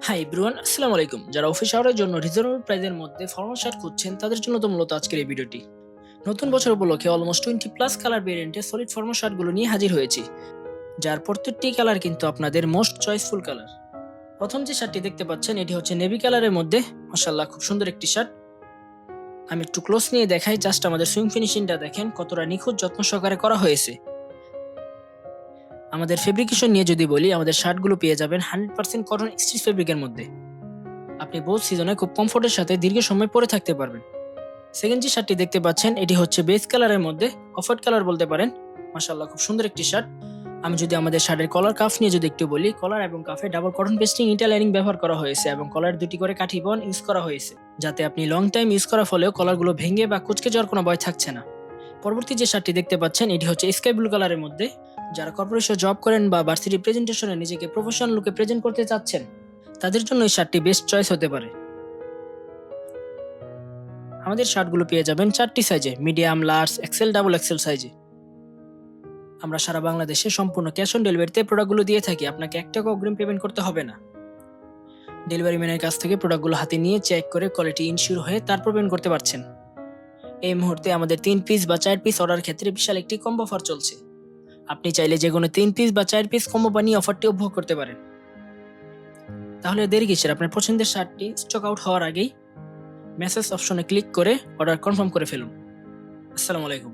Hi everyone, আসসালামু আলাইকুম। যারা অফিস আওয়ারের জন্য রিজনেবল প্রাইসের মধ্যে ফর্মাল শার্ট খুঁজছেন তাদের জন্য তো মূলত আজকের এই ভিডিওটি। নতুন বছর উপলক্ষে অলমোস্ট 20+ কালার ভেরিয়েন্টে সলিড ফর্মাল শার্টগুলো নিয়ে হাজির হয়েছি, যার প্রত্যেকটি কালার কিন্তু আপনাদের মোস্ট চয়েসফুল কালার। প্রথম যে শার্টটি দেখতে পাচ্ছেন এটি হচ্ছে নেভি কালারের মধ্যে। মাশাআল্লাহ, খুব সুন্দর একটি শার্ট। আমি একটু ক্লোজ নিয়ে দেখাই, জাস্ট আমাদের সুইং ফিনিশিংটা দেখেন কতটা নিখুঁত যত্ন সহকারে করা হয়েছে। আমাদের ফেব্রিকেশন নিয়ে যদি বলি, আমাদের শার্টগুলো পেয়ে যাবেন 100% কটন স্টিচ ফেব্রিকের মধ্যে। আপনি বোথ সিজনে খুব কমফোর্টের সাথে দীর্ঘ সময় পরে থাকতে পারবেন। সেকেন্ড যে শার্টটি দেখতে পাচ্ছেন এটি হচ্ছে বেজ কালারের মধ্যে, অফ হোয়াইট কালার বলতে পারেন। মাশাআল্লাহ, খুব সুন্দর একটি শার্ট। আমি যদি আমাদের শার্টের কলার কাফ নিয়ে যদি একটু বলি, কলার এবং cafe double cotton pasting interlining ব্যবহার করা হয়েছে এবং কলার দুটি করে কাঠি বন ইউজ করা হয়েছে, যাতে আপনি লং টাইম ইউজ করার ফলেও কলারগুলো ভেঙে বা কুঁচকে যাওয়ার কোনো ভয় থাকছে না। পরবর্তী যে শার্টটি দেখতে পাচ্ছেন এটি হচ্ছে স্কাই ব্লু কালারের মধ্যে। যারা কর্পোরেশন জব করেন বা ভার্সিটি প্রেজেন্টেশনে নিজেকে প্রফেশনাল লুকে প্রেজেন্ট করতে চাচ্ছেন, তাদের জন্য এই শার্টটি বেস্ট চয়েস হতে পারে। আমাদের শার্টগুলো পেয়ে যাবেন 4টি সাইজে: medium, large, XL, double XL সাইজে। আমরা সারা বাংলাদেশে সম্পূর্ণ ক্যাশ অন ডেলিভারিতে প্রোডাক্টগুলো দিয়ে থাকি, আপনাকে 1 টাকা অগ্রিম পেমেন্ট করতে হবে না। ডেলিভারি ম্যানের কাছ থেকে প্রোডাক্টগুলো হাতে নিয়ে চেক করে কোয়ালিটি ইনশিওর হয়ে তারপর পেমেন্ট করতে পারছেন। এই মুহূর্তে আমাদের 3 পিস বা 4 পিস অর্ডার ক্ষেত্রে বিশাল একটি কম্বো অফার চলছে। আপনি চাইলে যে কোনো 3 পিস বা 4 পিস কম্বো বানিয়ে অফারটি উপভোগ করতে পারেন। তাহলে দেরি কিসের? আপনার পছন্দের শার্টটি স্টক আউট হওয়ার আগেই মেসেজ অপশনে ক্লিক করে অর্ডার কনফার্ম করে ফেলুন। আসসালামু আলাইকুম।